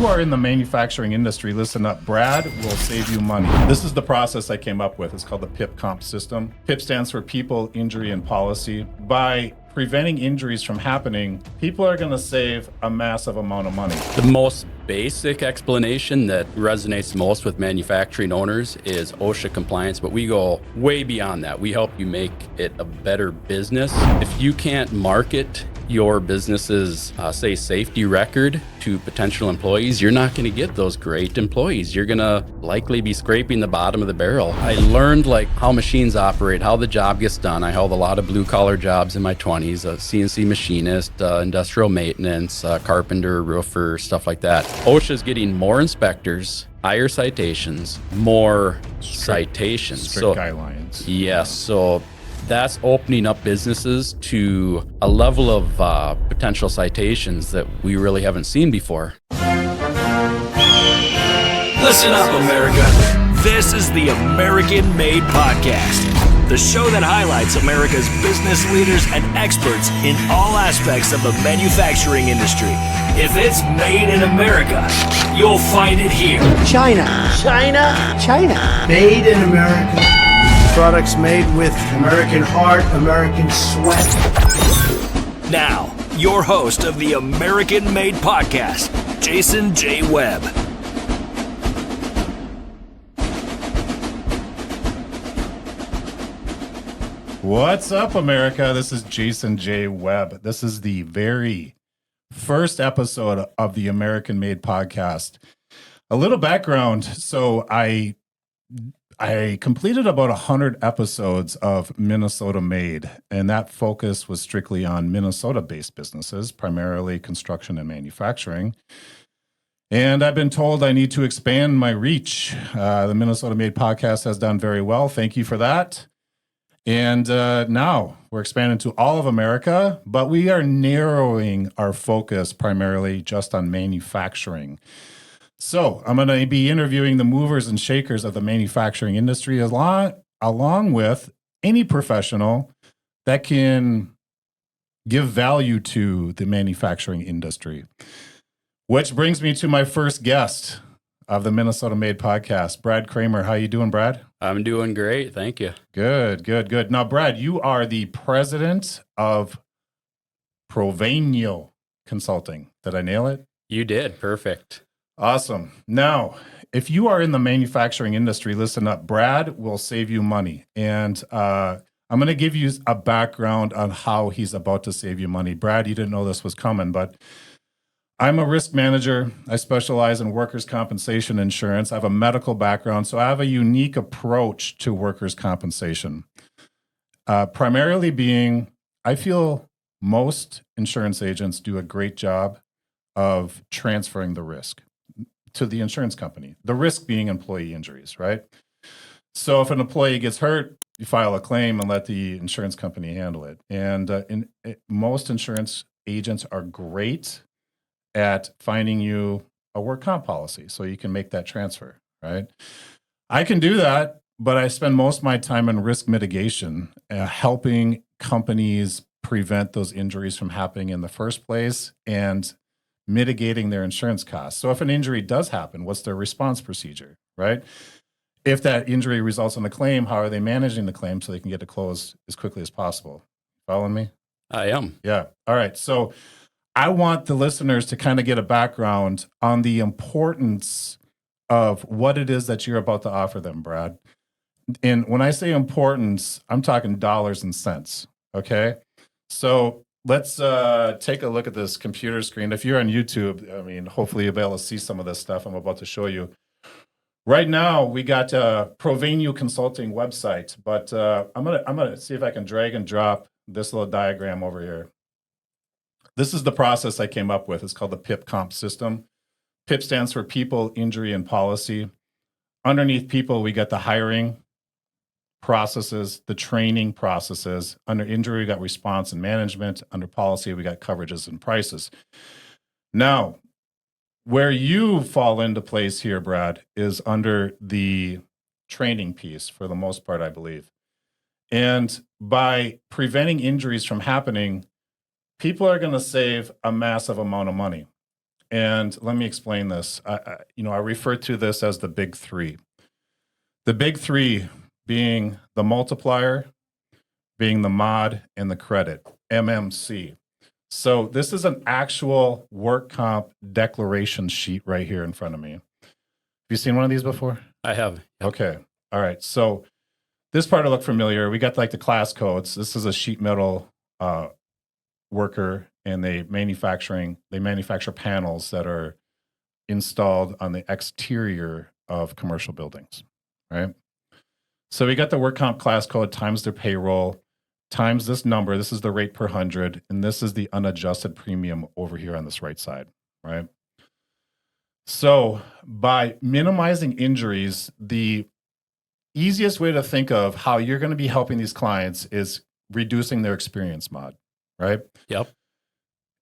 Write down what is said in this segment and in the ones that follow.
you are in the manufacturing industry, listen up. Brad will save you money. This is the process I came up with. It's called the PIP comp system. PIP stands for People, Injury, and Policy. By preventing injuries from happening, people are going to save a massive amount of money. The most basic explanation that resonates most with manufacturing owners is OSHA compliance, but we go way beyond that. We help you make it a better business. If you can't market your business's, say, safety record to potential employees, you're not going to get those great employees. You're going to likely be scraping the bottom of the barrel. I learned how machines operate, how the job gets done. I held a lot of blue collar jobs in my 20s, a CNC machinist, industrial maintenance, carpenter, roofer, stuff like that. OSHA is getting more inspectors, higher citations, more citations. Strict guidelines. Yes. So that's opening up businesses to a level of potential citations that we really haven't seen before. Listen up, America. This is the American Made Podcast, the show that highlights America's business leaders and experts in all aspects of the manufacturing industry. If it's made in America, you'll find it here. China. Made in America. Products made with American heart, American sweat. Now, your host of the American Made Podcast, Jason J. Webb. What's up, America? This is Jason J. Webb. This is the very first episode of the American Made Podcast. A little background. So I completed about 100 episodes of Minnesota Made, and that focus was strictly on Minnesota-based businesses, primarily construction and manufacturing. And I've been told I need to expand my reach. The Minnesota Made podcast has done very well. Thank you for that. And now we're expanding to all of America, but we are narrowing our focus primarily just on manufacturing. So I'm going to be interviewing the movers and shakers of the manufacturing industry along with any professional that can give value to the manufacturing industry. Which brings me to my first guest of the Minnesota Made podcast, Brad Kramer. How you doing, Brad? I'm doing great. Thank you. Good. Now, Brad, you are the president of Provenio Consulting. Did I nail it? You did. Perfect. Awesome. Now, if you are in the manufacturing industry, listen up. Brad will save you money. And I'm going to give you a background on how he's about to save you money. Brad, you didn't know this was coming, but I'm a risk manager. I specialize in workers' compensation insurance. I have a medical background, so I have a unique approach to workers' compensation. Primarily being, I feel most insurance agents do a great job of transferring the risk to the insurance company, the risk being employee injuries, right? So if an employee gets hurt, you file a claim and let the insurance company handle it. And most insurance agents are great at finding you a work comp policy so you can make that transfer, right? I can do that, but I spend most of my time in risk mitigation, helping companies prevent those injuries from happening in the first place and mitigating their insurance costs. So if an injury does happen, what's their response procedure, right? If that injury results in a claim, how are they managing the claim so they can get it closed as quickly as possible? Following me? I am. Yeah. All right. So I want the listeners to kind of get a background on the importance of what it is that you're about to offer them, Brad. And when I say importance, I'm talking dollars and cents, okay? So let's take a look at this computer screen. If you're on YouTube, I mean, hopefully you'll be able to see some of this stuff I'm about to show you. Right now, we got Provenio Consulting website, but I'm gonna see if I can drag and drop this little diagram over here. This is the process I came up with. It's called the PIP comp system. PIP stands for People, Injury, and Policy. Underneath people, we got the hiring processes, the training processes. Under injury, we got response and management. Under policy, we got coverages and prices. Now, where you fall into place here, Brad, is under the training piece for the most part, I believe. And by preventing injuries from happening, people are going to save a massive amount of money. And let me explain this. I refer to this as the big three. The big three being the multiplier, being the mod, and the credit, MMC. So this is an actual work comp declaration sheet right here in front of me. Have you seen one of these before? I have. Okay. All right. So this part will look familiar. We got like the class codes. This is a sheet metal worker, and they manufacture panels that are installed on the exterior of commercial buildings, right? So we got the work comp class code times their payroll times this number. This is the rate per 100, and this is the unadjusted premium over here on this right side, right? So by minimizing injuries, the easiest way to think of how you're going to be helping these clients is reducing their experience mod, right? Yep.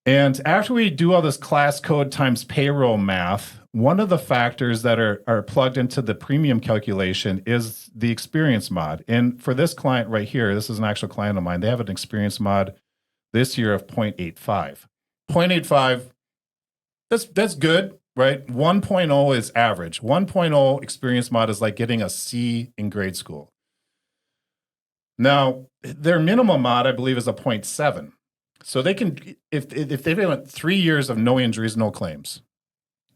And after we do all this class code times payroll math, one of the factors that are plugged into the premium calculation is the experience mod. And for this client right here, this is an actual client of mine. They have an experience mod this year of 0.85. 0.85, that's good, right? 1.0 is average. 1.0 experience mod is like getting a C in grade school. Now, their minimum mod, I believe, is a 0.7. So they can, if they've went 3 years of no injuries, no claims,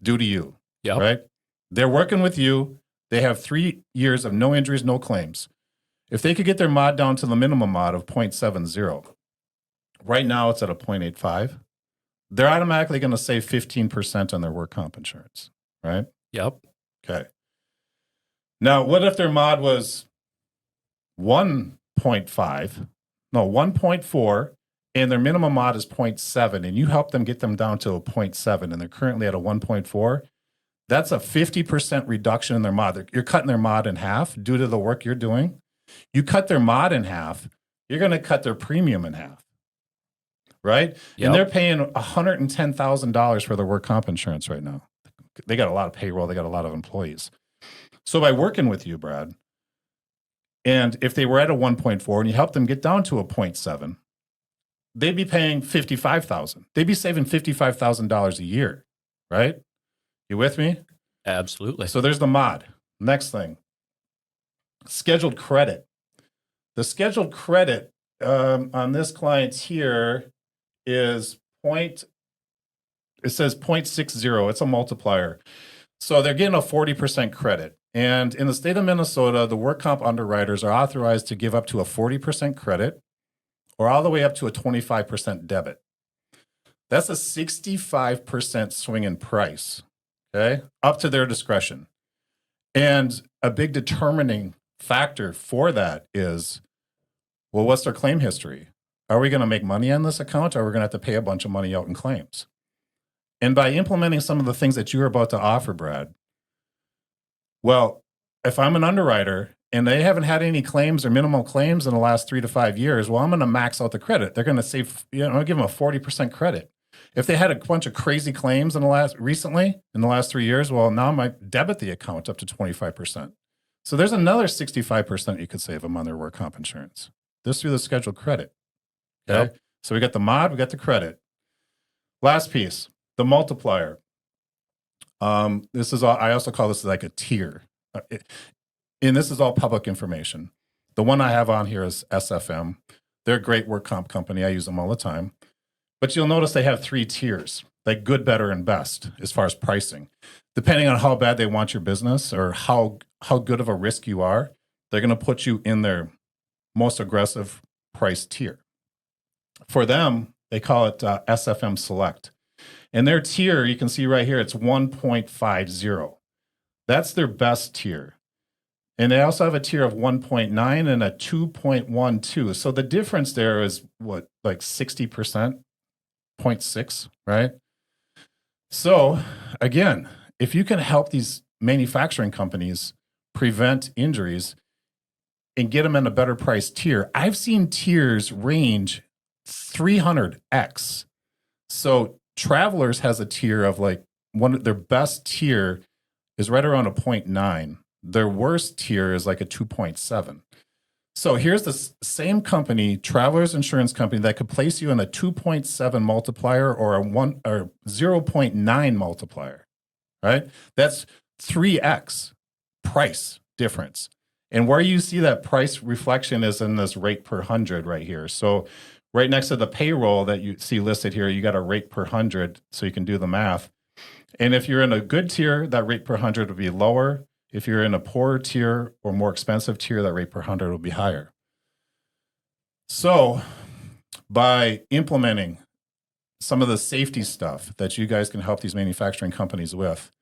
due to you, Yep. right? They're working with you. They have 3 years of no injuries, no claims. If they could get their mod down to the minimum mod of 0.70, right now it's at a 0.85, they're automatically going to save 15% on their work comp insurance, right? Yep. Okay. Now, what if their mod was 1.5, no, 1.4, and their minimum mod is 0.7, and you help them get them down to a 0.7, and they're currently at a 1.4, that's a 50% reduction in their mod. You're cutting their mod in half due to the work you're doing. You cut their mod in half, you're going to cut their premium in half, right? Yep. And they're paying $110,000 for their work comp insurance right now. They got a lot of payroll. They got a lot of employees. So by working with you, Brad, and if they were at a 1.4 and you help them get down to a 0.7, they'd be paying $55,000. They'd be saving $55,000 a year, right? You with me? Absolutely. So there's the mod. Next thing, scheduled credit. The scheduled credit on this client here is it says 0.60. It's a multiplier. So they're getting a 40% credit. And in the state of Minnesota, the work comp underwriters are authorized to give up to a 40% credit or all the way up to a 25% debit. That's a 65% swing in price, okay? Up to their discretion. And a big determining factor for that is, well, what's their claim history? Are we going to make money on this account, or are we going to have to pay a bunch of money out in claims? And by implementing some of the things that you're about to offer, Brad, well, if I'm an underwriter and they haven't had any claims or minimal claims in the last 3 to 5 years, well, I'm going to max out the credit. They're going to save, I'll give them a 40% credit. If they had a bunch of crazy claims in the last 3 years, well, now I might debit the account up to 25%. So there's another 65% you could save them on their work comp insurance. This through the scheduled credit. Okay. Yep. So we got the mod, we got the credit. Last piece, the multiplier. This is all, I also call this like a tier. And this is all public information. The one I have on here is SFM. They're a great work comp company. I use them all the time. But you'll notice they have 3 tiers, like good, better, and best as far as pricing. Depending on how bad they want your business or how good of a risk you are, they're going to put you in their most aggressive price tier. For them, they call it SFM Select. And their tier, you can see right here, it's 1.50. That's their best tier. And they also have a tier of 1.9 and a 2.12. So the difference there is what, like 60%, 0.6, right? So again, if you can help these manufacturing companies prevent injuries and get them in a better price tier, I've seen tiers range 300x. So Travelers has a tier of like their best tier is right around a 0.9. Their worst tier is like a 2.7. So here's the same company, Travelers Insurance Company, that could place you in a 2.7 multiplier or a 0.9 multiplier, right? That's 3x price difference. And where you see that price reflection is in this rate per 100 right here. So right next to the payroll that you see listed here, you got a rate per 100, so you can do the math. And if you're in a good tier, that rate per 100 would be lower. If you're in a poorer tier or more expensive tier, that rate per 100 will be higher. So by implementing some of the safety stuff that you guys can help these manufacturing companies with,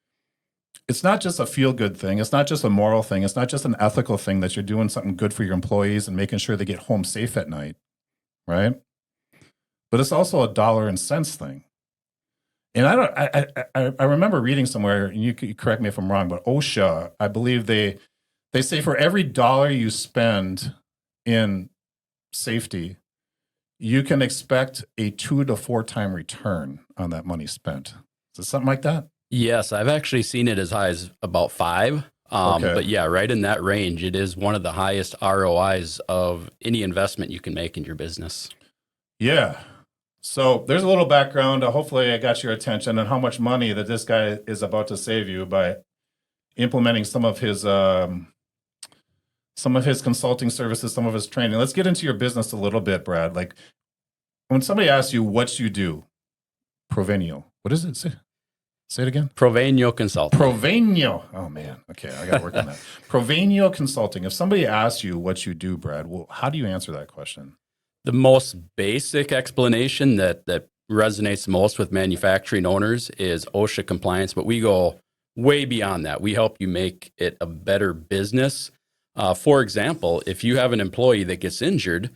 it's not just a feel-good thing. It's not just a moral thing. It's not just an ethical thing that you're doing something good for your employees and making sure they get home safe at night, right? But it's also a dollar and cents thing. And I remember reading somewhere, and you correct me if I'm wrong, but OSHA, I believe they say for every dollar you spend in safety, you can expect a 2 to 4 time return on that money spent. Is it something like that? Yes, I've actually seen it as high as about 5. Okay. But yeah, right in that range, it is one of the highest ROIs of any investment you can make in your business. Yeah. So there's a little background. Hopefully I got your attention on how much money that this guy is about to save you by implementing some of his consulting services, some of his training. Let's get into your business a little bit, Brad. Like when somebody asks you what you do, Provenio, what is it? Say it again. Provenio Consulting. Provenio. Oh man. Okay, I got to work on that. Provenio Consulting. If somebody asks you what you do, Brad, well, how do you answer that question? The most basic explanation that resonates most with manufacturing owners is OSHA compliance, but we go way beyond that. We help you make it a better business. For example, if you have an employee that gets injured,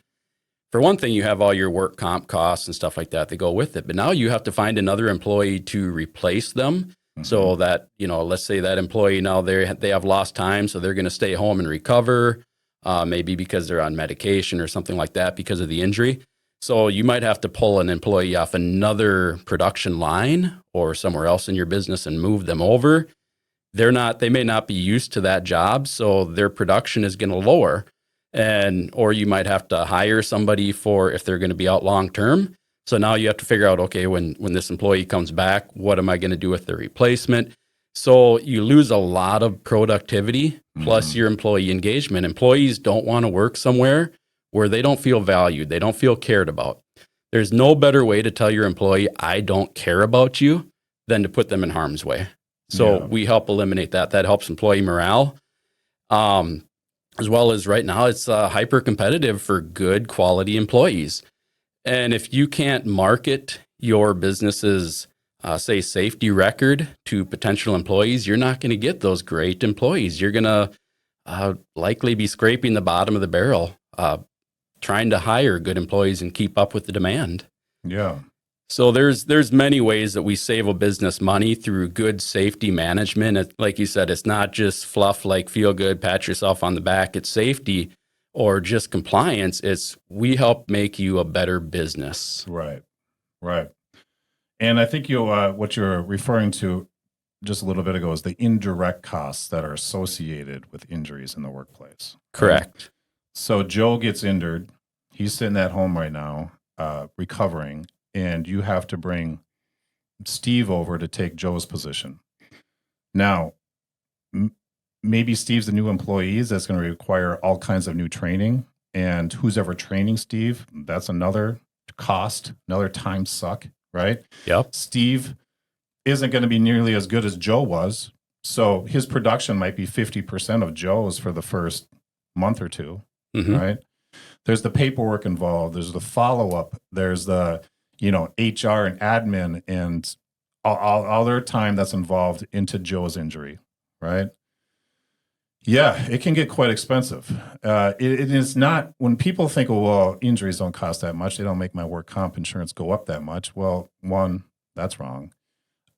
for one thing, you have all your work comp costs and stuff like that that go with it. But now you have to find another employee to replace them. Mm-hmm. So that, let's say that employee now they have lost time, so they're going to stay home and recover. Maybe because they're on medication or something like that because of the injury. So you might have to pull an employee off another production line or somewhere else in your business and move them over. They may not be used to that job, so their production is going to lower. Or you might have to hire somebody for if they're going to be out long term. So now you have to figure out, okay, when this employee comes back, what am I going to do with the replacement? So you lose a lot of productivity plus your employee engagement. Employees don't want to work somewhere where they don't feel valued. They don't feel cared about. There's no better way to tell your employee, I don't care about you, than to put them in harm's way. So we help eliminate that. That helps employee morale. As well as right now, it's hyper competitive for good quality employees. And if you can't market your business's say safety record to potential employees, you're not going to get those great employees. You're going to likely be scraping the bottom of the barrel, trying to hire good employees and keep up with the demand. Yeah. So there's many ways that we save a business money through good safety management. Like you said, it's not just fluff like feel good, pat yourself on the back. It's safety or just compliance. It's we help make you a better business. Right. And I think what you're referring to just a little bit ago is the indirect costs that are associated with injuries in the workplace. Correct. Right? So Joe gets injured. He's sitting at home right now, recovering, and you have to bring Steve over to take Joe's position. Now, maybe Steve's the new employee that's going to require all kinds of new training, and who's ever training Steve, that's another cost, another time suck. Right? Yep. Steve isn't going to be nearly as good as Joe was. So his production might be 50% of Joe's for the first month or two. Mm-hmm. Right? There's the paperwork involved. There's the follow-up. There's the, HR and admin and all their time that's involved into Joe's injury. Right? Yeah, it can get quite expensive. It is not, when people think, well, injuries don't cost that much. They don't make my work comp insurance go up that much. Well, one, that's wrong.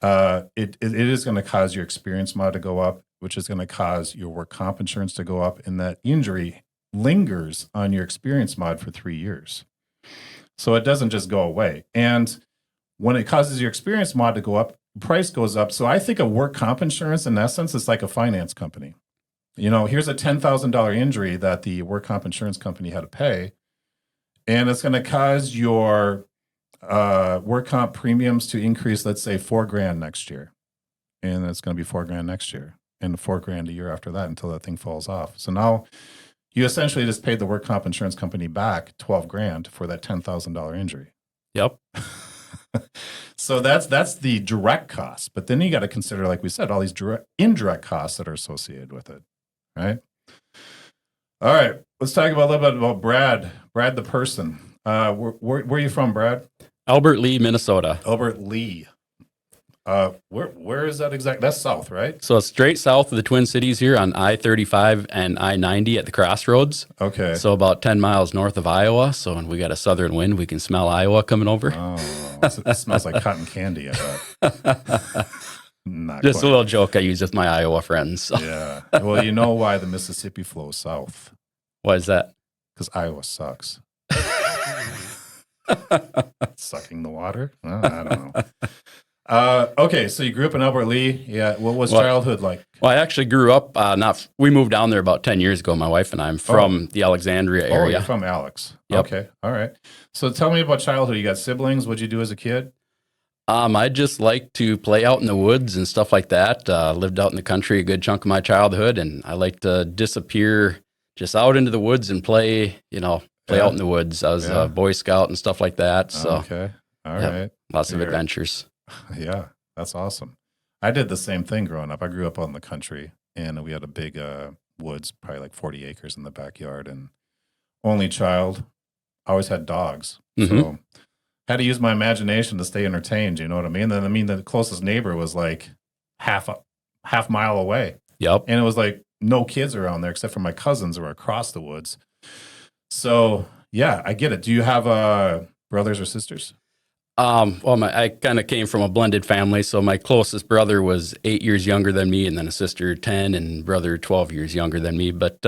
It is going to cause your experience mod to go up, which is going to cause your work comp insurance to go up. And that injury lingers on your experience mod for 3 years. So it doesn't just go away. And when it causes your experience mod to go up, price goes up. So I think a work comp insurance, in essence, is like a finance company. here's a $10,000 injury that the work comp insurance company had to pay, and it's going to cause your work comp premiums to increase, let's say $4,000 next year. And it's going to be $4,000 next year and $4,000 a year after that until that thing falls off. So now you essentially just paid the work comp insurance company back $12,000 for that $10,000 injury. Yep. So that's the direct cost. But then you got to consider, like we said, all these indirect costs that are associated with it, right? All right, let's talk a little bit about Brad the person. Where are you from, Brad? Albert Lee, Minnesota. Albert Lee. Where is that exact? That's south, right? So it's straight south of the Twin Cities here on I-35 and I-90 at the crossroads. Okay. So about 10 miles north of Iowa. So when we got a southern wind, we can smell Iowa coming over. Oh, it smells like cotton candy, I bet. Not Just quite. a little joke I use with my Iowa friends. So. Yeah. Well, you know why the Mississippi flows south? Why is that? Because Iowa sucks. Sucking the water? I don't know. Okay, so you grew up in Albert Lee. Yeah. What was childhood like? Well, I actually grew up, we moved down there about 10 years ago, my wife and I. I'm from the Alexandria area. Oh, you're from Alex. Yep. Okay. All right. So tell me about childhood. You got siblings? What'd you do as a kid? I just like to play out in the woods and stuff like that. Lived out in the country a good chunk of my childhood, and I like to disappear just out into the woods and play out in the woods. I was a Boy Scout and stuff like that. So Okay. All right. Lots of adventures. Yeah, that's awesome. I did the same thing growing up. I grew up out in the country, and we had a big woods, probably like 40 acres in the backyard, and only child. I always had dogs. So had to use my imagination to stay entertained, you know what I mean? Then the closest neighbor was like half mile away. Yep. And it was like no kids around there except for my cousins who were across the woods. So, yeah, I get it. Do you have brothers or sisters? I kind of came from a blended family, so my closest brother was 8 years younger than me, and then a sister 10, and brother 12 years younger than me. But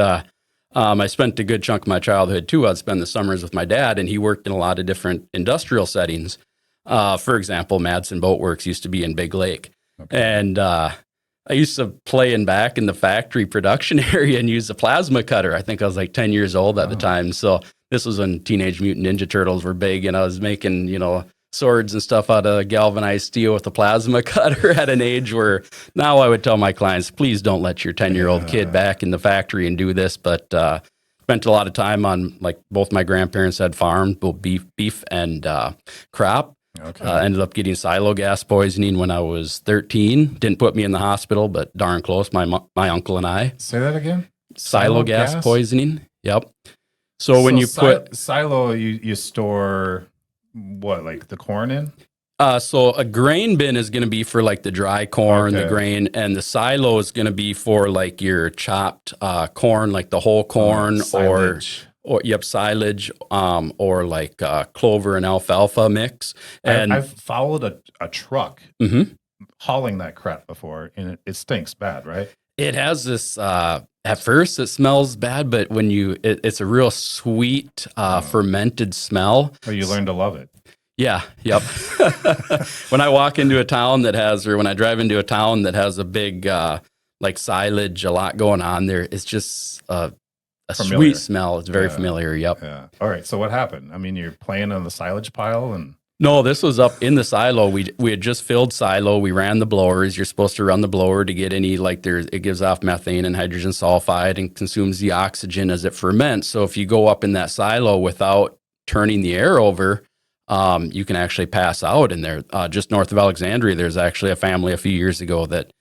I spent a good chunk of my childhood too. I'd spend the summers with my dad, and he worked in a lot of different industrial settings. For example, Madsen Boat Works used to be in Big Lake, and I used to play in back in the factory production area and use the plasma cutter. I think I was like 10 years old at the time. So this was when Teenage Mutant Ninja Turtles were big, and I was making swords and stuff out of galvanized steel with the plasma cutter at an age where now I would tell my clients, please don't let your 10-year-old kid back in the factory and do this. But spent a lot of time on, like, both my grandparents had farms, both beef and crop. Ended up getting silo gas poisoning when I was 13. Didn't put me in the hospital, but darn close, my uncle and I. Say that again? Silo gas poisoning. Yep. So when you put silo, you store what, like the corn in? So a grain bin is going to be for like the dry corn, the grain, and the silo is going to be for like your chopped corn, like the whole corn, silage. or silage, or like clover and alfalfa mix. And I've followed a truck hauling that crap before, and it stinks bad, right? It has this. At first, it smells bad, but when it's a real sweet, fermented smell. Or you learn to love it. Yeah. Yep. When I walk into a town when I drive into a town that has a big, like silage, a lot going on there, it's just a sweet smell. It's very familiar. Yep. Yeah. All right. So what happened? I mean, you're playing on the silage pile and. No, this was up in the silo. We had just filled silo. We ran the blowers. You're supposed to run the blower to get any, it gives off methane and hydrogen sulfide and consumes the oxygen as it ferments. So if you go up in that silo without turning the air over, you can actually pass out in there. Just north of Alexandria, there's actually a family a few years ago that,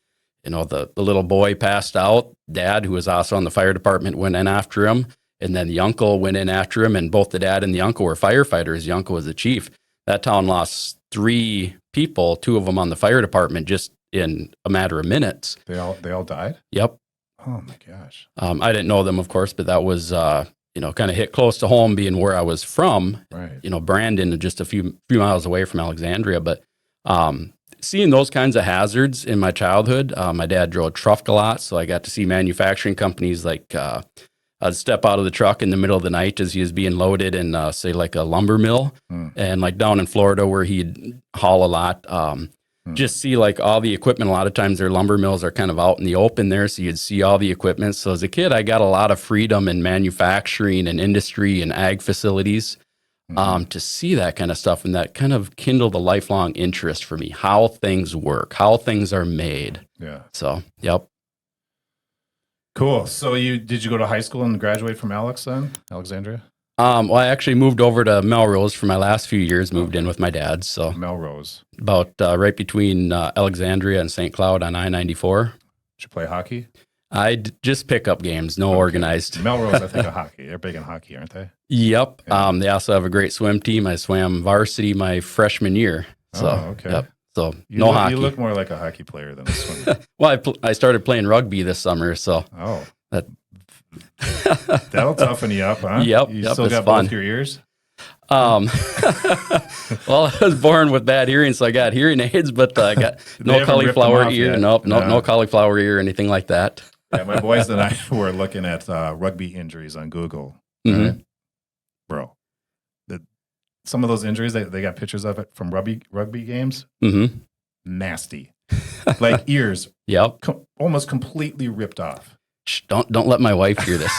the little boy passed out. Dad, who was also on the fire department, went in after him. And then the uncle went in after him. And both the dad and the uncle were firefighters. The uncle was the chief. That town lost 3 people, 2 of them on the fire department, just in a matter of minutes. They all died? Yep. Oh my gosh. I didn't know them, of course, but that was, kind of hit close to home being where I was from. Right. Brandon, just a few miles away from Alexandria. But seeing those kinds of hazards in my childhood, my dad drove a truck a lot, so I got to see manufacturing companies like I'd step out of the truck in the middle of the night as he was being loaded in, say, like a lumber mill. And like down in Florida where he'd haul a lot, just see like all the equipment. A lot of times their lumber mills are kind of out in the open there. So you'd see all the equipment. So as a kid, I got a lot of freedom in manufacturing and industry and ag facilities to see that kind of stuff. And that kind of kindled a lifelong interest for me, how things work, how things are made. Yeah. So, yep. Cool. So did you go to high school and graduate from Alexandria? Well, I actually moved over to Melrose for my last few years, moved in with my dad. So Melrose. about right between Alexandria and St. Cloud on I-94. Did you play hockey? Just pick up games, no organized. Melrose, I think, of hockey. They're big in hockey, aren't they? Yep. Yeah. They also have a great swim team. I swam varsity my freshman year. So, okay. Yep. So You hockey. look more like a hockey player than a swimmer. Well, I started playing rugby this summer, so. Oh. That, That'll toughen you up, huh? Yep. You yep, still it's got fun. both your ears? Well, I was born with bad hearing, so I got hearing aids, but I got no cauliflower ear. Nope, no cauliflower ear or anything like that. Yeah, my boys and I were looking at rugby injuries on Google. Mhm. Right? Bro, some of those injuries, they got pictures of it from rugby games. Mm-hmm. Nasty. Like ears Yep. almost completely ripped off. Shh, don't let my wife hear this.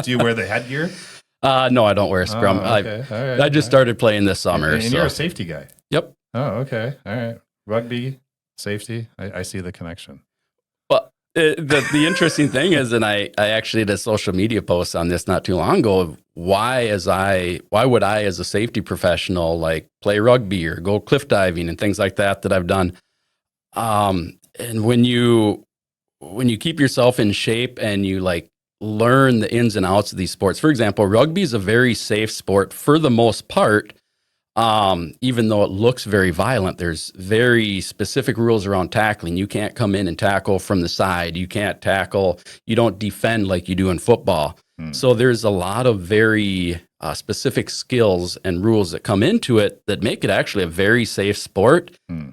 Do you wear the headgear? No, I don't wear a scrum. Okay. All right. I just started playing this summer. And so. you're a safety guy. Yep. Oh, okay. All right. Rugby, safety. I see the connection. Well, the interesting thing is, and I actually did a social media post on this not too long ago. Why would I, as a safety professional, like play rugby or go cliff diving and things like that I've done? And when you keep yourself in shape and you like learn the ins and outs of these sports, for example, rugby is a very safe sport for the most part. Even though it looks very violent, there's very specific rules around tackling. You can't come in and tackle from the side. You can't tackle. You don't defend like you do in football. So there's a lot of very specific skills and rules that come into it that make it actually a very safe sport,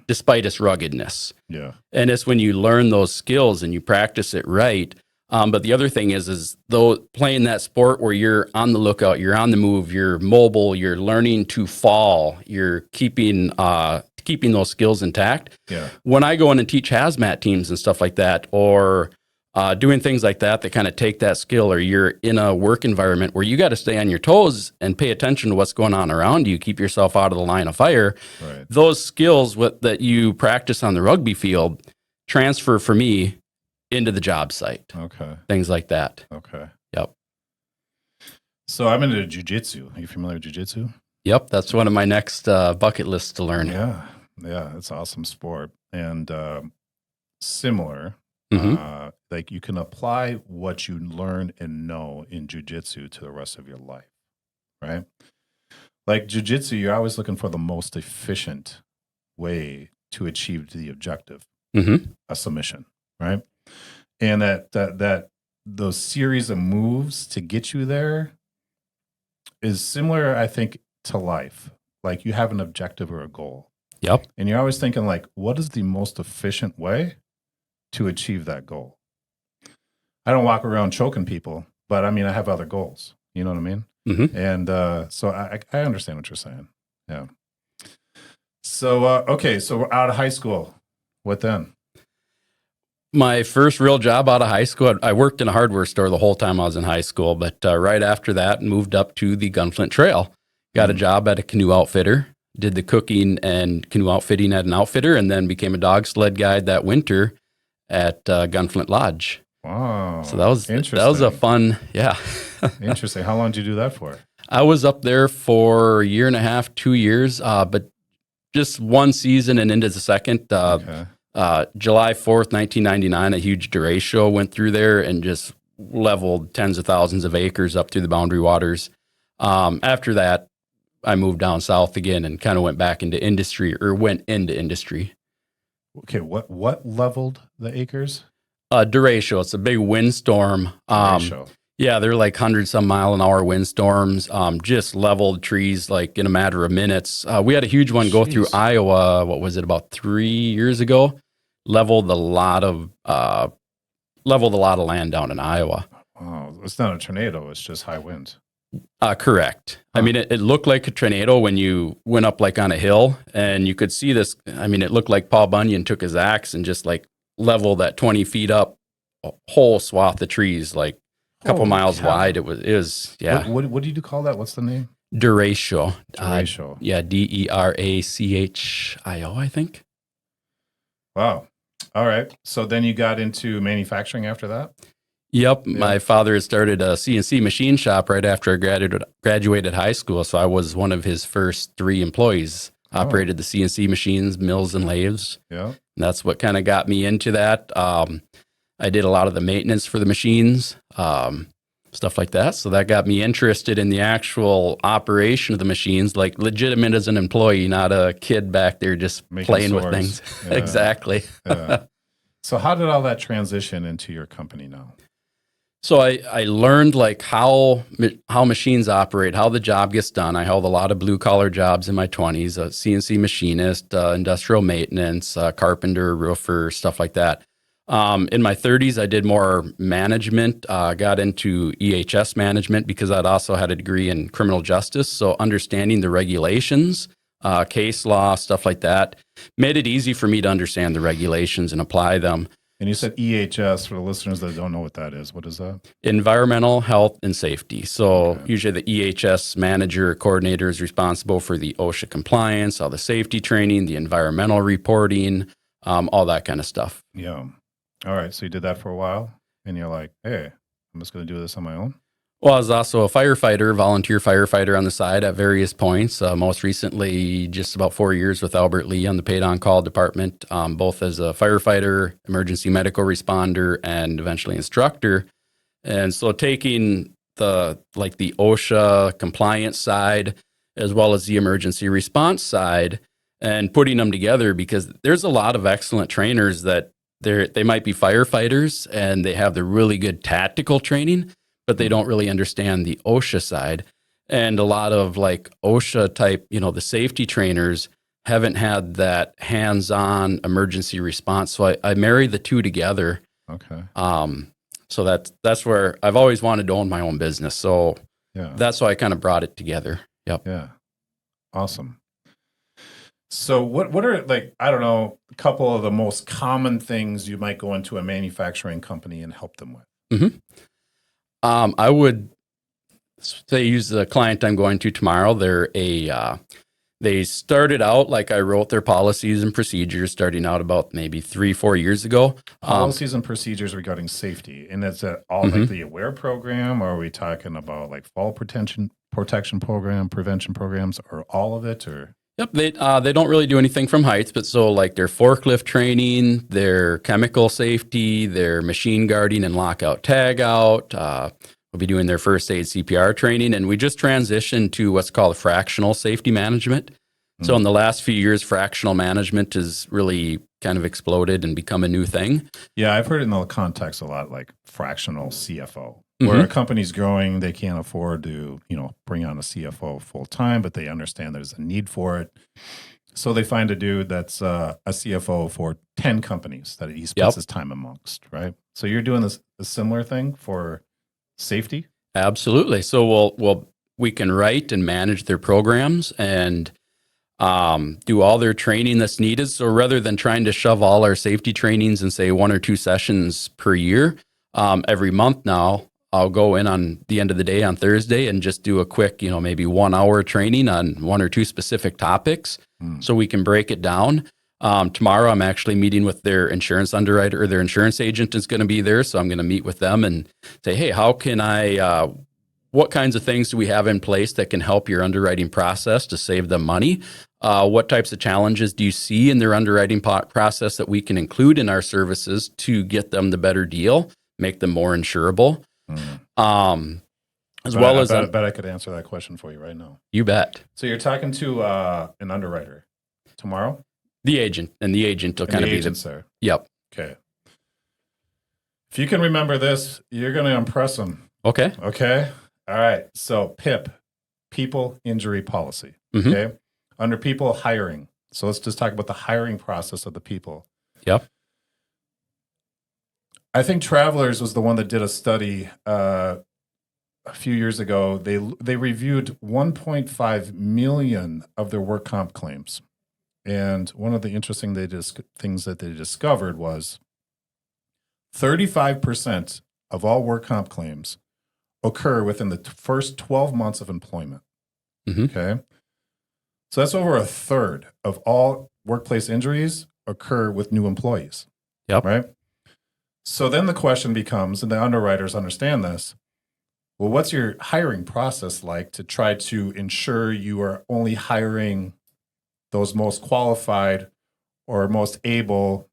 despite its ruggedness. Yeah. And it's when you learn those skills and you practice it right. But the other thing is though playing that sport where you're on the lookout, you're on the move, you're mobile, you're learning to fall, you're keeping those skills intact. Yeah. When I go in and teach hazmat teams and stuff like that, or doing things like that kind of take that skill, or you're in a work environment where you got to stay on your toes and pay attention to what's going on around you, keep yourself out of the line of fire. Right. Those skills that you practice on the rugby field transfer for me into the job site. Okay. Things like that. Okay. Yep. So I'm into jiu-jitsu. Are you familiar with jiu-jitsu? Yep. That's one of my next bucket lists to learn. Yeah. Yeah. It's an awesome sport. And similar, like you can apply what you learn and know in jiu-jitsu to the rest of your life, right? Like jiu-jitsu, you're always looking for the most efficient way to achieve the objective, a submission, right? And that those series of moves to get you there is similar, I think, to life. Like you have an objective or a goal. Yep. And you're always thinking like, what is the most efficient way to achieve that goal? I don't walk around choking people, but I mean, I have other goals. You know what I mean? And so I understand what you're saying. Yeah. So, okay. So we're out of high school. What then? My first real job out of high school, I worked in a hardware store the whole time I was in high school, but right after that, moved up to the Gunflint Trail. Got a job at a canoe outfitter, did the cooking and canoe outfitting at an outfitter, and then became a dog sled guide that winter at Gunflint Lodge. Wow. So that was interesting. a fun, yeah. Interesting. How long did you do that for? I was up there for a year and a half, 2 years, but just one season and into the second. Okay. July 4th, 1999, a huge derecho went through there and just leveled tens of thousands of acres up through the boundary waters. After that, I moved down south again and kind of went into industry. Okay, what leveled the acres? Derecho. It's a big windstorm. Derecho. Yeah, they're like 100-some-mile-an-hour windstorms. Just leveled trees like in a matter of minutes. We had a huge one go through Iowa. What was it, about 3 years ago? Leveled a lot of land down in Iowa. Oh, it's not a tornado. It's just high winds. Correct. I mean, it looked like a tornado when you went up like on a hill, and you could see this. I mean, it looked like Paul Bunyan took his axe and just like leveled that 20 feet up, a whole swath of trees, like a couple Holy miles cow. wide. It was yeah. What do you call that? What's the name? Derecho. Derecho. Yeah, DERACHIO, I think. Wow. All right. So then you got into manufacturing after that? Yep. My father had started a CNC machine shop right after I graduated high school. So I was one of his first 3 employees, operated the CNC machines, mills, and lathes. Yeah. And that's what kind of got me into that. I did a lot of the maintenance for the machines, stuff like that. So that got me interested in the actual operation of the machines, like legitimate as an employee, not a kid back there just Making playing with swords. things. Yeah. Exactly. Yeah. So how did all that transition into your company now? So I learned like how machines operate, how the job gets done. I held a lot of blue collar jobs in my 20s, a CNC machinist, industrial maintenance, carpenter, roofer, stuff like that. In my 30s, I did more management, got into EHS management because I'd also had a degree in criminal justice. So understanding the regulations, case law, stuff like that, made it easy for me to understand the regulations and apply them. And you said EHS for the listeners that don't know what that is. What is that? Environmental health and safety. So usually the EHS manager or coordinator is responsible for the OSHA compliance, all the safety training, the environmental reporting, all that kind of stuff. Yeah. All right. So you did that for a while and you're like, hey, I'm just going to do this on my own. Well, I was also a firefighter, volunteer firefighter on the side at various points. Most recently, just about 4 years with Albert Lee on the paid on call department, both as a firefighter, emergency medical responder, and eventually instructor. And so taking the OSHA compliance side, as well as the emergency response side, and putting them together, because there's a lot of excellent trainers that they might be firefighters and they have the really good tactical training, but they don't really understand the OSHA side. And a lot of like OSHA type, the safety trainers haven't had that hands-on emergency response. So I married the two together. Okay. So that's where I've always wanted to own my own business. So Yeah. that's why I kind of brought it together. Yep. Yeah. Awesome. So what are, like, I don't know, a couple of the most common things you might go into a manufacturing company and help them with? Mm-hmm. I would say use the client I'm going to tomorrow. They started out like I wrote their policies and procedures starting out about maybe 3-4 years ago. Policies and procedures regarding safety. And is that all like the AWARE program? Or are we talking about like fall protection program, prevention programs, or all of it? Or Yep, they don't really do anything from heights, but so like their forklift training, their chemical safety, their machine guarding and lockout tagout. We'll be doing their first aid CPR training, and we just transitioned to what's called fractional safety management. So in the last few years, fractional management has really kind of exploded and become a new thing. yeah, I've heard it in the context a lot, like fractional CFO. Where a company's growing, they can't afford to, bring on a CFO full time, but they understand there's a need for it. So they find a dude that's a CFO for 10 companies that he splits his time amongst, right? So you're doing a similar thing for safety? Absolutely. So we can write and manage their programs and do all their training that's needed. So rather than trying to shove all our safety trainings in, say, 1 or 2 sessions per year, every month now, I'll go in on the end of the day on Thursday and just do a quick, maybe 1 hour training on 1 or 2 specific topics so we can break it down. Tomorrow, I'm actually meeting with their insurance underwriter, or their insurance agent is going to be there. So I'm going to meet with them and say, hey, how can what kinds of things do we have in place that can help your underwriting process to save them money? What types of challenges do you see in their underwriting process that we can include in our services to get them the better deal, make them more insurable? I bet I could answer that question for you right now. You bet. So you're talking to an underwriter tomorrow? The agent will kind of be there. Yep. Okay. If you can remember this, you're going to impress them. Okay. Okay. All right. So PIP, people injury policy. Mm-hmm. Okay. Under people, hiring. So let's just talk about the hiring process of the people. Yep. I think Travelers was the one that did a study a few years ago, they reviewed 1.5 million of their work comp claims. And one of the interesting things that they discovered was 35% of all work comp claims occur within the first 12 months of employment. Okay. So that's over a third of all workplace injuries occur with new employees. Yep. Right. So then the question becomes, and the underwriters understand this, well, what's your hiring process like to try to ensure you are only hiring those most qualified or most able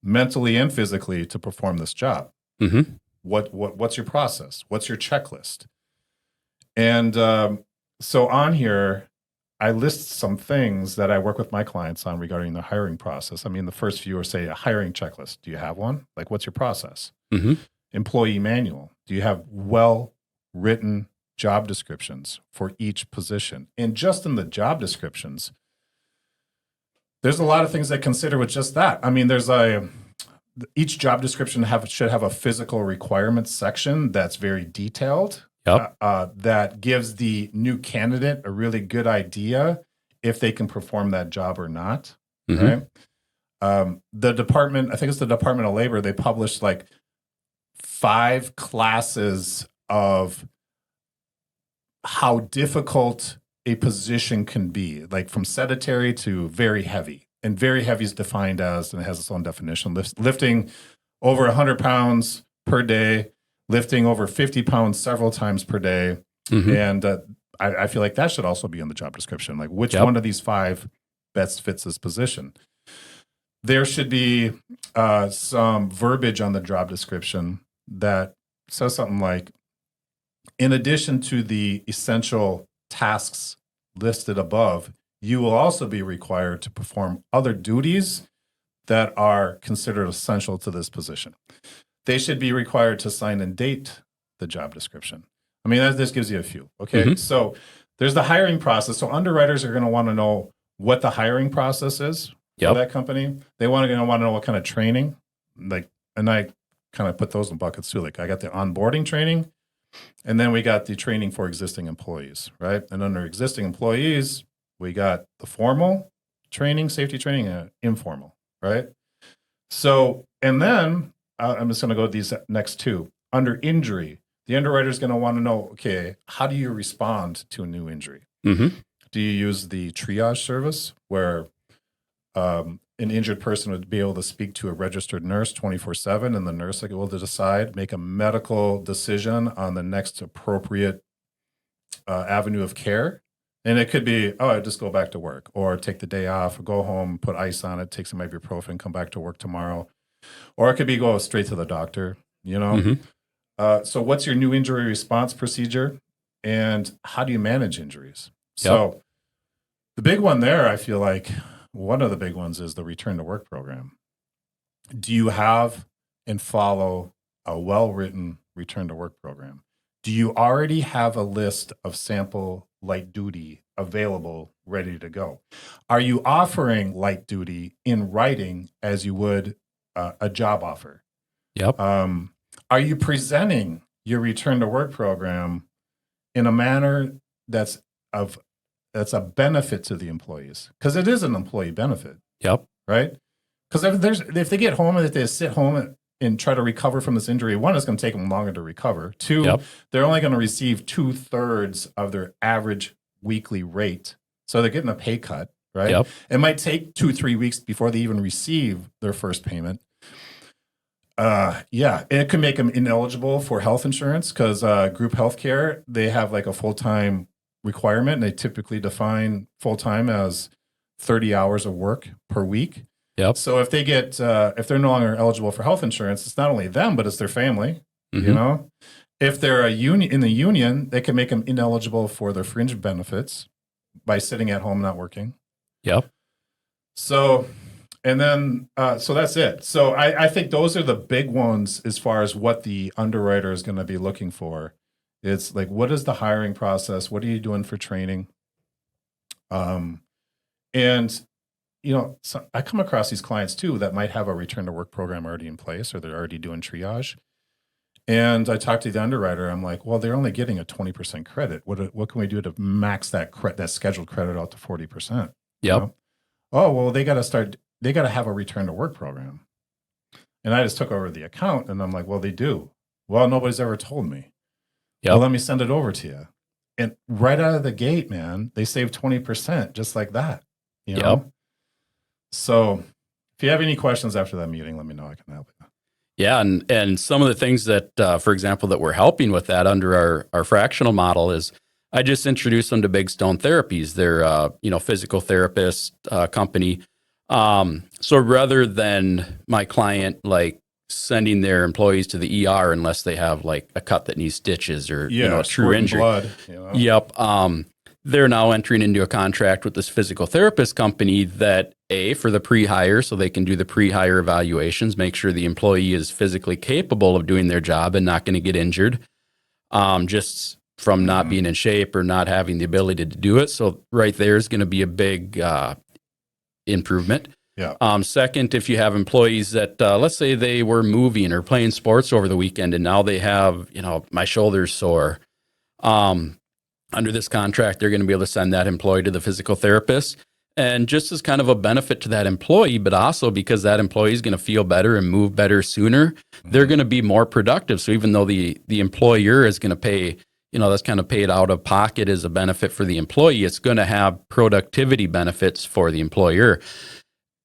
mentally and physically to perform this job? Mm-hmm. What's your process? What's your checklist? And so on here, I list some things that I work with my clients on regarding the hiring process. I mean, the first few are, say, a hiring checklist. Do you have one? Like, what's your process? Mm-hmm. Employee manual. Do you have well-written job descriptions for each position? And just in the job descriptions, there's a lot of things that consider with just that. I mean, each job description should have a physical requirements section that's very detailed. Yep. That gives the new candidate a really good idea if they can perform that job or not. Mm-hmm. Right. The department, I think it's the Department of Labor, they published like 5 classes of how difficult a position can be, like from sedentary to very heavy. And very heavy is defined as, and it has its own definition, lifting over 100 pounds per day, lifting over 50 pounds several times per day. Mm-hmm. And I feel like that should also be in the job description. Like, which one of these 5 best fits this position? There should be some verbiage on the job description that says something like, in addition to the essential tasks listed above, you will also be required to perform other duties that are considered essential to this position. They should be required to sign and date the job description. I mean, this gives you a few. Okay. Mm-hmm. So there's the hiring process. So underwriters are going to want to know what the hiring process is for that company. They want to know what kind of training, and I kind of put those in buckets too. Like, I got the onboarding training, and then we got the training for existing employees, right? And under existing employees, we got the formal training, safety training, and informal, right? So, and then I'm just going to go to these next 2. Under injury, the underwriter is going to want to know, okay, how do you respond to a new injury? Mm-hmm. Do you use the triage service where an injured person would be able to speak to a registered nurse 24/7, and the nurse will decide, make a medical decision on the next appropriate avenue of care? And it could be, I just go back to work, or take the day off, or go home, put ice on it, take some ibuprofen, come back to work tomorrow. Or it could be go straight to the doctor, Mm-hmm. So what's your new injury response procedure, and how do you manage injuries? So the big one there, I feel like one of the big ones is the return to work program. Do you have and follow a well-written return to work program? Do you already have a list of sample light duty available, ready to go? Are you offering light duty in writing as you would a job offer? Yep. Are you presenting your return to work program in a manner that's a benefit to the employees? Because it is an employee benefit. Yep. Right? Because if they get home and if they sit home and try to recover from this injury, 1, it's going to take them longer to recover. 2, they're only going to receive 2/3 of their average weekly rate. So they're getting a pay cut, right? Yep. It might take 2-3 weeks before they even receive their first payment. It can make them ineligible for health insurance because group health care, they have like a full-time requirement. And they typically define full-time as 30 hours of work per week. Yep. So if they're no longer eligible for health insurance, it's not only them, but it's their family. Mm-hmm. If they're in the union, they can make them ineligible for their fringe benefits by sitting at home not working. Yep. So, and then so that's it. So I think those are the big ones as far as what the underwriter is going to be looking for. It's like, what is the hiring process? What are you doing for training? And so I come across these clients too that might have a return to work program already in place, or they're already doing triage. And I talked to the underwriter. I'm like, well, they're only getting a 20% credit. What can we do to max that scheduled credit out to 40%? Yep. Oh, well, they got to have a return to work program. And I just took over the account and I'm like, well, they do. Well, nobody's ever told me. Yep. Well, let me send it over to you. And right out of the gate, man, they saved 20% just like that. You know? Yep. So if you have any questions after that meeting, let me know. I can help you. Yeah, and some of the things that, for example, that we're helping with that under our fractional model is I just introduced them to Big Stone Therapies. They're physical therapist company. So rather than my client like sending their employees to the ER unless they have like a cut that needs stitches or a true injury. Blood, Yep. They're now entering into a contract with this physical therapist company that for the pre-hire, so they can do the pre-hire evaluations, make sure the employee is physically capable of doing their job and not going to get injured just from not being in shape or not having the ability to do it. So right there is going to be a big improvement. Yeah. Second, if you have employees that, let's say they were moving or playing sports over the weekend and now they have, my shoulder's sore. Under this contract, they're going to be able to send that employee to the physical therapist. And just as kind of a benefit to that employee, but also because that employee is going to feel better and move better sooner, they're going to be more productive. So even though the employer is going to pay, that's kind of paid out of pocket as a benefit for the employee, it's going to have productivity benefits for the employer.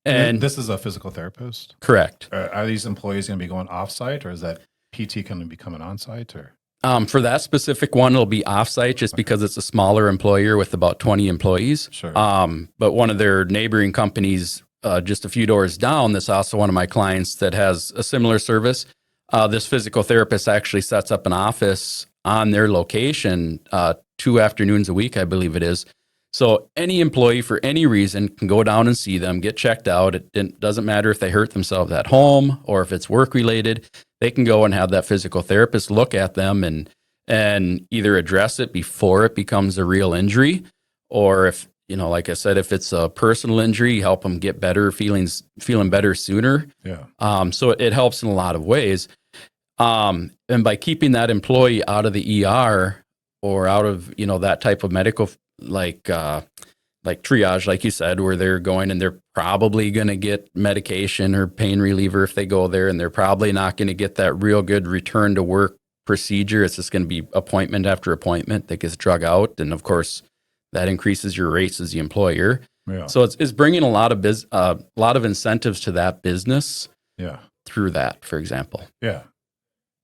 And this is a physical therapist? Correct. Are these employees going to be going off-site, or is that PT going to be coming on-site? Or for that specific one, it'll be offsite just because it's a smaller employer with about 20 employees. Sure. But one of their neighboring companies, just a few doors down, that's also one of my clients that has a similar service. This physical therapist actually sets up an office on their location 2 afternoons a week, I believe it is. So any employee for any reason can go down and see them, get checked out. It doesn't matter if they hurt themselves at home or if it's work related. They can go and have that physical therapist look at them and either address it before it becomes a real injury, or if, like I said, if it's a personal injury, help them get better, feeling better sooner. Yeah. So it helps in a lot of ways. And by keeping that employee out of the ER or out of, that type of medical like triage, like you said, where they're going and they're probably going to get medication or pain reliever if they go there, and they're probably not going to get that real good return to work procedure. It's just going to be appointment after appointment that gets drug out. And of course, that increases your rates as the employer. Yeah. So it's bringing a lot of incentives to that business. Yeah. Through that, for example. Yeah.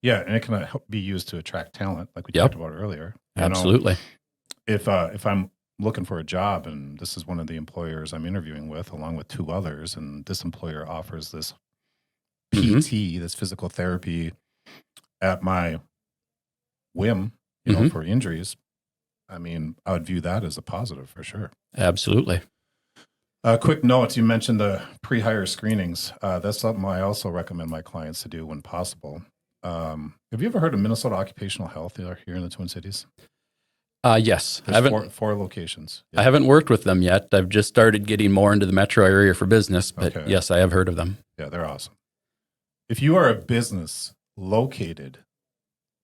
Yeah. And it can be used to attract talent, like we talked about earlier. Absolutely. If I'm looking for a job and this is one of the employers I'm interviewing with, along with 2 others, and this employer offers this PT, this physical therapy at my whim, for injuries, I mean, I would view that as a positive for sure. Absolutely. Quick note, you mentioned the pre-hire screenings. That's something I also recommend my clients to do when possible. Have you ever heard of Minnesota Occupational Health here in the Twin Cities? Yes. There's 4 locations. Yeah. I haven't worked with them yet. I've just started getting more into the metro area for business, but yes, I have heard of them. Yeah, they're awesome. If you are a business located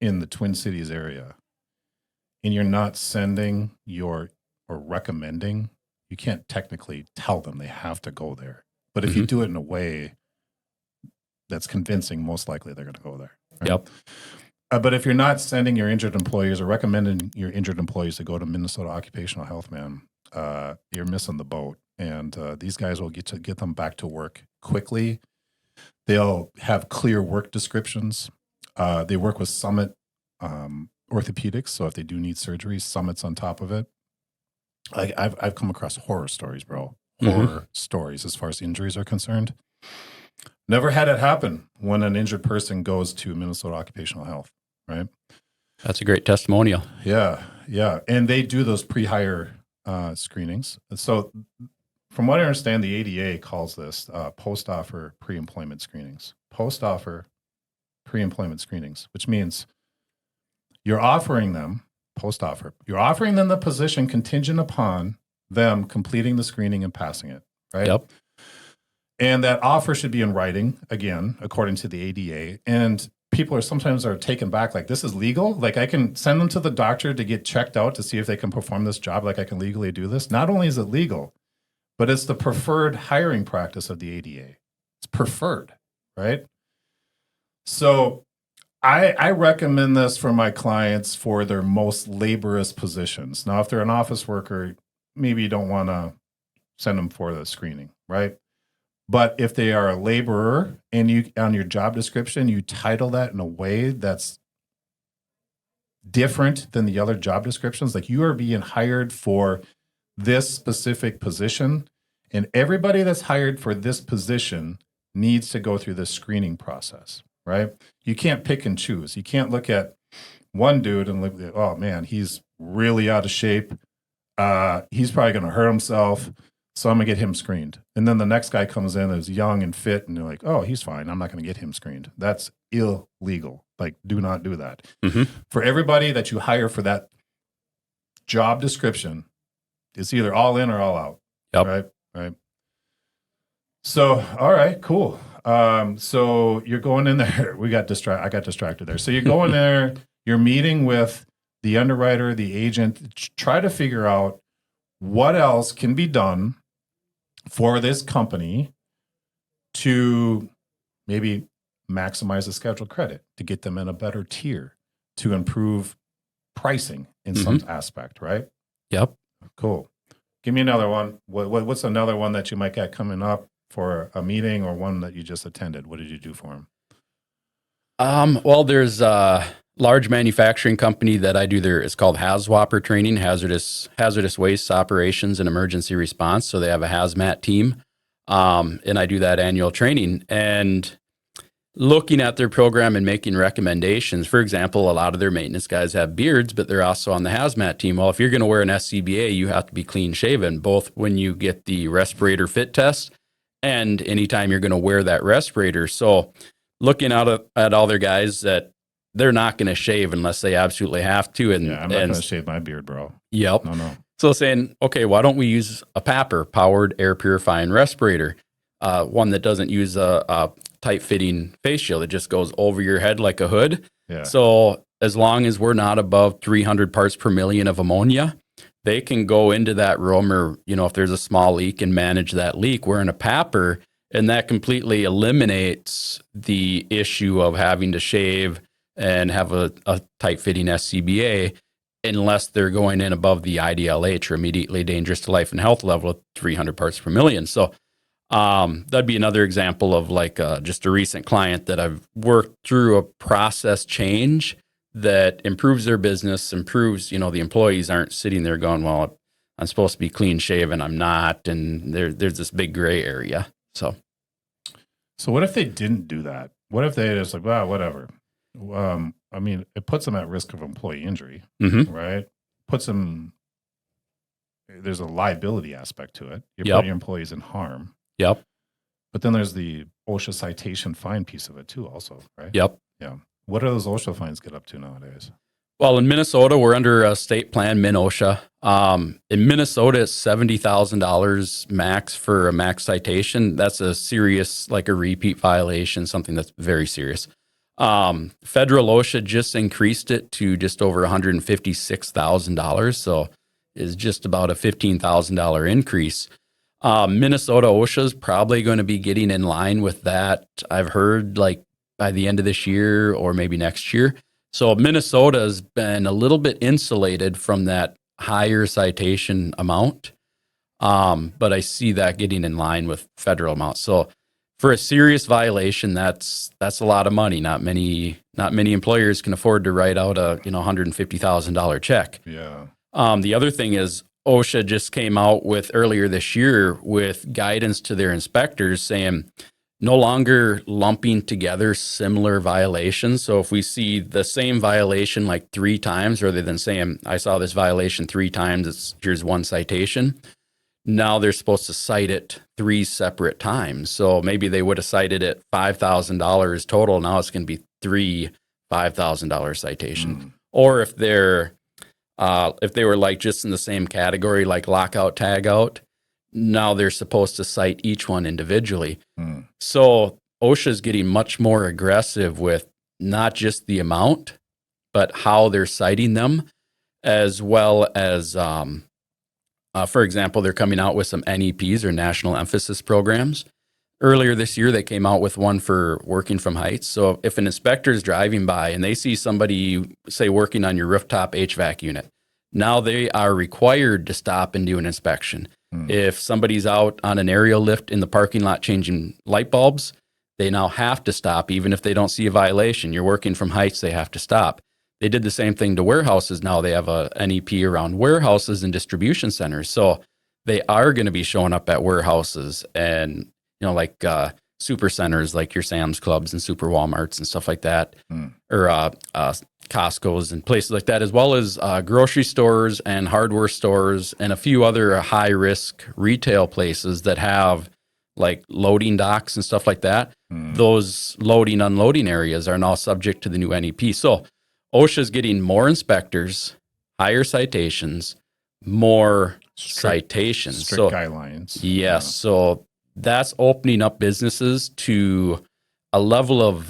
in the Twin Cities area and you're not sending or recommending, you can't technically tell them they have to go there. But if you do it in a way that's convincing, most likely they're going to go there. Right? Yep. But if you're not sending your injured employees or recommending your injured employees to go to Minnesota Occupational Health, man, you're missing the boat. And these guys will get them back to work quickly. They'll have clear work descriptions. They work with Summit Orthopedics, so if they do need surgery, Summit's on top of it. Like I've come across horror stories, bro. Horror stories as far as injuries are concerned. Never had it happen when an injured person goes to Minnesota Occupational Health, right? That's a great testimonial. Yeah, yeah. And they do those pre-hire screenings. So from what I understand, the ADA calls this post-offer pre-employment screenings. Post-offer pre-employment screenings, which means you're offering them, post-offer, you're offering them the position contingent upon them completing the screening and passing it, right? Yep. And that offer should be in writing, again, according to the ADA. And people are sometimes taken back, like, this is legal? Like, I can send them to the doctor to get checked out to see if they can perform this job, like I can legally do this. Not only is it legal, but it's the preferred hiring practice of the ADA. It's preferred, right? So I recommend this for my clients for their most laborious positions. Now, if they're an office worker, maybe you don't want to send them for the screening, right? But if they are a laborer and you on your job description, you title that in a way that's different than the other job descriptions, like you are being hired for this specific position, and everybody that's hired for this position needs to go through this screening process, right? You can't pick and choose. You can't look at one dude and look, oh man, he's really out of shape. He's probably going to hurt himself, so I'm going to get him screened. And then the next guy comes in as young and fit, and they're like, oh, he's fine. I'm not going to get him screened. That's illegal. Like, do not do that. Mm-hmm. For everybody that you hire for that job description, it's either all in or all out. Yep. Right. So, all right, cool. So you're going in there. I got distracted there. So you're going there. You're meeting with the underwriter, the agent. Try to figure out what else can be done for this company to maybe maximize the scheduled credit, to get them in a better tier, to improve pricing in some aspect, right? Yep. Cool. Give me another one. What's another one that you might get coming up for a meeting, or one that you just attended? What did you do for them? Well, there's a large manufacturing company that I do there. It's called HAZWOPER training, hazardous waste operations and emergency response. So they have a hazmat team. And I do that annual training, and looking at their program and making recommendations. For example, a lot of their maintenance guys have beards, but they're also on the hazmat team. Well, if you're going to wear an SCBA, you have to be clean shaven, both when you get the respirator fit test and anytime you're going to wear that respirator. So looking at all their guys that they're not going to shave unless they absolutely have to. And I'm not going to shave my beard, bro. Yep. No. So saying, okay, why don't we use a PAPR, powered air purifying respirator, one that doesn't use a tight-fitting face shield. It just goes over your head like a hood. Yeah. So as long as we're not above 300 parts per million of ammonia, they can go into that room, or, if there's a small leak, and manage that leak. We're in a PAPR, and that completely eliminates the issue of having to shave and have a tight-fitting SCBA unless they're going in above the IDLH, or immediately dangerous to life and health level of 300 parts per million. So that'd be another example of just a recent client that I've worked through a process change that improves their business, improves, the employees aren't sitting there going, well, I'm supposed to be clean shaven, I'm not. And there's this big gray area. So what if they didn't do that? What if they just well, whatever? It puts them at risk of employee injury, right? Puts them, there's a liability aspect to it. You're putting your employees in harm. Yep. But then there's the OSHA citation fine piece of it too, also, right? Yep. Yeah. What do those OSHA fines get up to nowadays? Well, in Minnesota, we're under a state plan, MinOSHA. In Minnesota, it's $70,000 max for a max citation. That's a serious, like a repeat violation, something that's very serious. Federal OSHA just increased it to just over $156,000, so is just about a $15,000 increase. Minnesota OSHA is probably going to be getting in line with that. I've heard by the end of this year or maybe next year. So Minnesota has been a little bit insulated from that higher citation amount, but I see that getting in line with federal amounts. So for a serious violation, that's a lot of money. Not many employers can afford to write out a $150,000 check. Yeah. The other thing is OSHA just came out with earlier this year with guidance to their inspectors saying no longer lumping together similar violations. So if we see the same violation 3 times, rather than saying, I saw this violation 3 times, here's one citation. Now they're supposed to cite it 3 separate times. So maybe they would have cited it $5,000 total. Now it's going to be 3 $5,000 citations. Or if they were just in the same category, like lockout, tagout, now they're supposed to cite each one individually. So OSHA is getting much more aggressive with not just the amount, but how they're citing them, as well as, for example, they're coming out with some NEPs or national emphasis programs. Earlier this year, they came out with one for working from heights. So if an inspector is driving by and they see somebody, say, working on your rooftop HVAC unit, now they are required to stop and do an inspection. If somebody's out on an aerial lift in the parking lot changing light bulbs, they now have to stop, even if they don't see a violation. You're working from heights, they have to stop. They did the same thing to warehouses. Now they have a NEP around warehouses and distribution centers. So they are going to be showing up at warehouses and, like super centers, like your Sam's Clubs and Super Walmarts and stuff like that, or Costco's and places like that, as well as grocery stores and hardware stores and a few other high-risk retail places that have like loading docks and stuff like that. Those loading, unloading areas are now subject to the new NEP. So OSHA's getting more inspectors, higher citations, more citations. Strict guidelines. Yes. So that's opening up businesses to a level of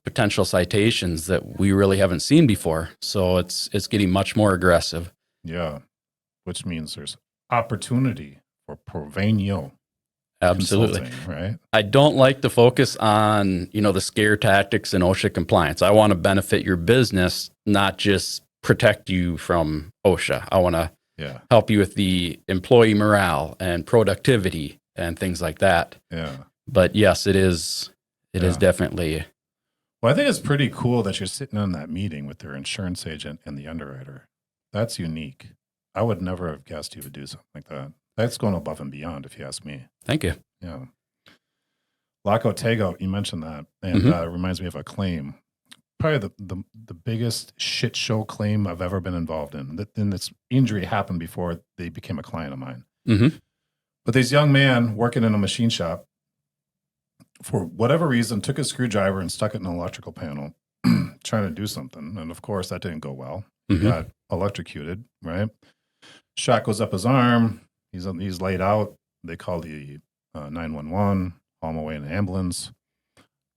potential citations that we really haven't seen before. So it's getting much more aggressive. Yeah. Which means there's opportunity for Provenio. Absolutely. Consulting, right? I don't like to focus on, the scare tactics and OSHA compliance. I want to benefit your business, not just protect you from OSHA. I want to help you with the employee morale and productivity and things like that. Yeah. But yes, it is definitely. Well, I think it's pretty cool that you're sitting on that meeting with their insurance agent and the underwriter. That's unique. I would never have guessed you would do something like that. That's going above and beyond, if you ask me. Thank you. Yeah. Lockout tagout, you mentioned that, and it reminds me of a claim. Probably the biggest shit show claim I've ever been involved in. And this injury happened before they became a client of mine. But this young man working in a machine shop, for whatever reason, took a screwdriver and stuck it in an electrical panel, trying to do something. And of course, that didn't go well. He got electrocuted, right? Shot goes up his arm. He's laid out. They call the 911, haul him away in an ambulance.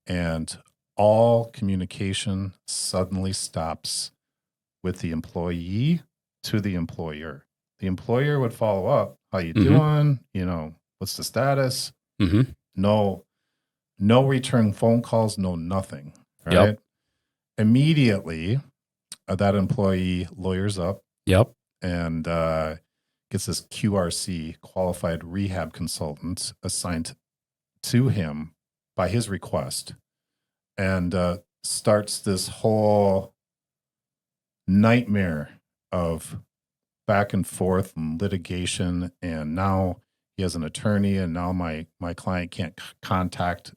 And all communication suddenly stops with the employee to the employer. The employer would follow up. How you doing? What's the status? No return phone calls, no nothing, right? Yep. Immediately, that employee lawyers up. Yep. And gets this QRC, qualified rehab consultant, assigned to him by his request, and starts this whole nightmare of back and forth and litigation. And now he has an attorney, and now my client can't contact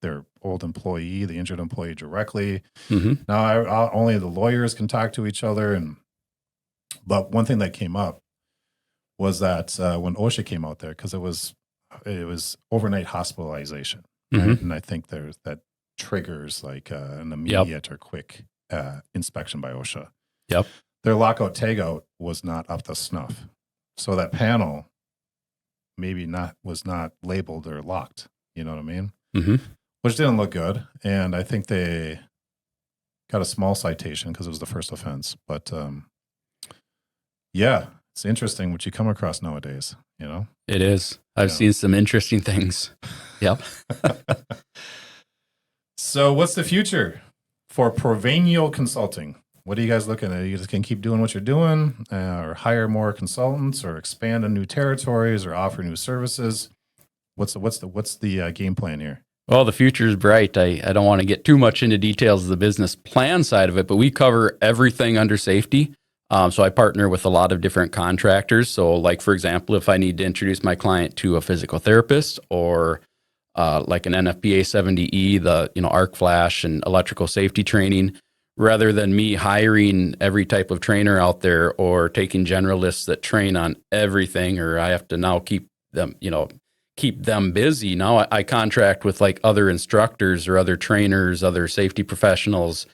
their old employee, the injured employee, directly. Now only the lawyers can talk to each other. But one thing that came up was that when OSHA came out there, because it was overnight hospitalization, right? And I think that triggers like an immediate or quick inspection by OSHA. Yep. Their lockout tagout was not up to snuff, so that panel was not labeled or locked. You know what I mean? Which didn't look good, and I think they got a small citation because it was the first offense. But yeah, it's interesting what you come across nowadays. It is. I've seen some interesting things. Yep. So what's the future for Provenio Consulting? What are you guys looking at? You just can keep doing what you're doing, or hire more consultants, or expand in new territories, or offer new services? What's the game plan here? Well, the future is bright. I don't want to get too much into details of the business plan side of it, but we cover everything under safety. So I partner with a lot of different contractors. So like, for example, if I need to introduce my client to a physical therapist, or like an NFPA 70E, the arc flash and electrical safety training, rather than me hiring every type of trainer out there or taking generalists that train on everything, or I have to now keep them busy. Now I contract with like other instructors or other trainers, other safety professionals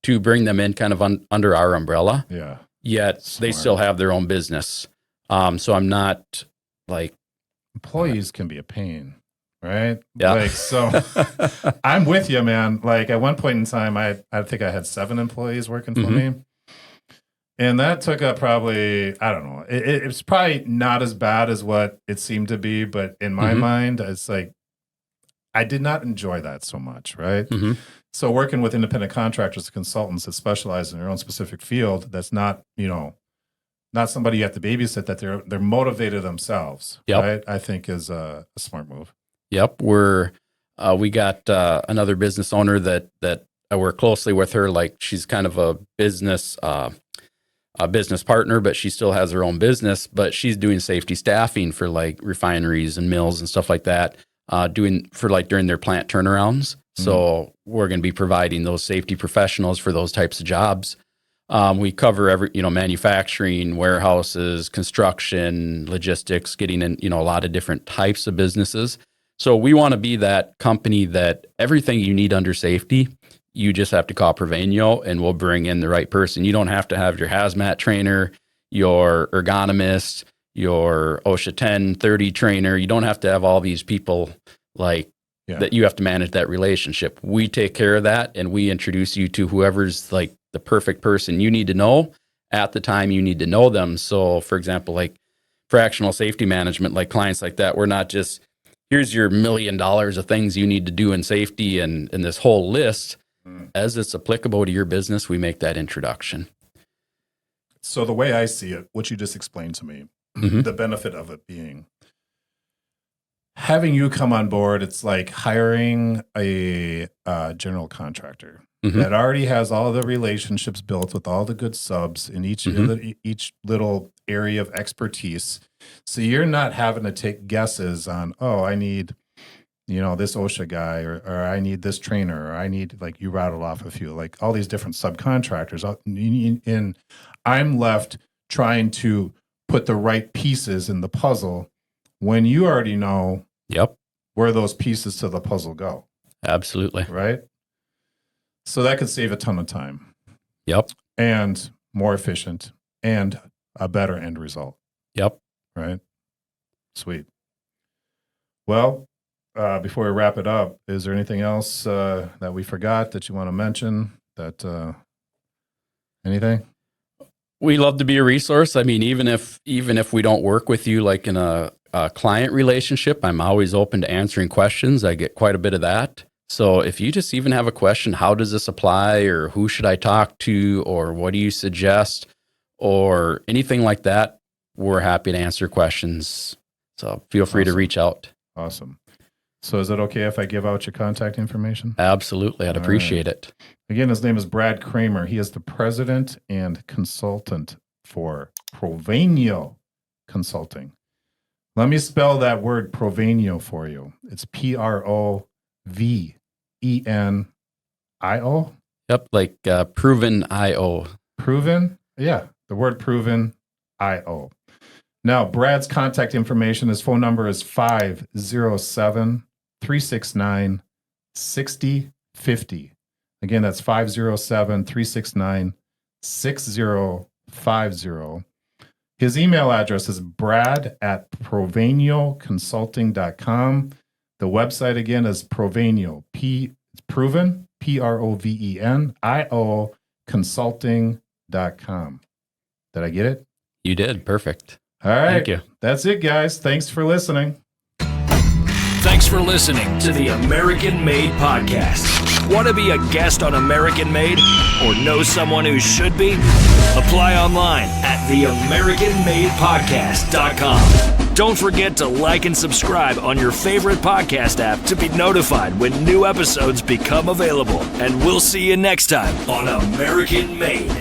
to bring them in kind of under our umbrella. Yeah. Yet they still have their own business. So I'm not like... Employees can be a pain. right? Yeah. Like, so I'm with you, man. Like at one point in time, I think I had 7 employees working for me. And that took up probably, I don't know, it's probably not as bad as what it seemed to be. But in my mind, it's like, I did not enjoy that so much, right? So working with independent contractors and consultants that specialize in their own specific field, that's not, not somebody you have to babysit, that they're motivated themselves, right? I think is a smart move. Yep. We got another business owner that I work closely with her. Like she's kind of a business partner, but she still has her own business, but she's doing safety staffing for like refineries and mills and stuff like that, during their plant turnarounds. So we're going to be providing those safety professionals for those types of jobs. We cover manufacturing, warehouses, construction, logistics, getting in, a lot of different types of businesses. So we want to be that company that everything you need under safety, you just have to call Provenio and we'll bring in the right person. You don't have to have your hazmat trainer, your ergonomist, your OSHA 1030 trainer. You don't have to have all these people that you have to manage that relationship. We take care of that and we introduce you to whoever's like the perfect person you need to know at the time you need to know them. So for example, like fractional safety management, like clients like that, we're not just, here's your $1 million of things you need to do in safety and this whole list. As it's applicable to your business, we make that introduction. So the way I see it, what you just explained to me, the benefit of it being having you come on board, it's like hiring a general contractor that already has all the relationships built with all the good subs in each little area of expertise. So you're not having to take guesses on, I need, this OSHA guy, or I need this trainer, or I need, like you rattled off a few, like all these different subcontractors. And I'm left trying to put the right pieces in the puzzle when you already know where those pieces to the puzzle go. Absolutely. Right? So that could save a ton of time. Yep. And more efficient and a better end result. Yep. Right? Sweet. Well, before we wrap it up, is there anything else that we forgot that you want to mention? Anything? We love to be a resource. I mean, even if we don't work with you like in a client relationship, I'm always open to answering questions. I get quite a bit of that. So if you just even have a question, how does this apply, or who should I talk to, or what do you suggest, or anything like that, we're happy to answer questions. So feel free to reach out. Awesome. So is it okay if I give out your contact information? Absolutely. I'd appreciate it. Again, his name is Brad Kramer. He is the president and consultant for Provenio Consulting. Let me spell that word Provenio for you. It's Provenio. Yep, like proven IO. Proven? Yeah, the word proven IO. Now, Brad's contact information, his phone number is 507-369-6050. Again, that's 507-369-6050. His email address is brad@provenioconsulting.com. The website again is Provenio, proven, PROVENIO, consulting.com. Did I get it? You did. Perfect. All right. Thank you. That's it, guys. Thanks for listening. Thanks for listening to the American Made Podcast. Want to be a guest on American Made or know someone who should be? Apply online at theamericanmadepodcast.com. Don't forget to like and subscribe on your favorite podcast app to be notified when new episodes become available. And we'll see you next time on American Made.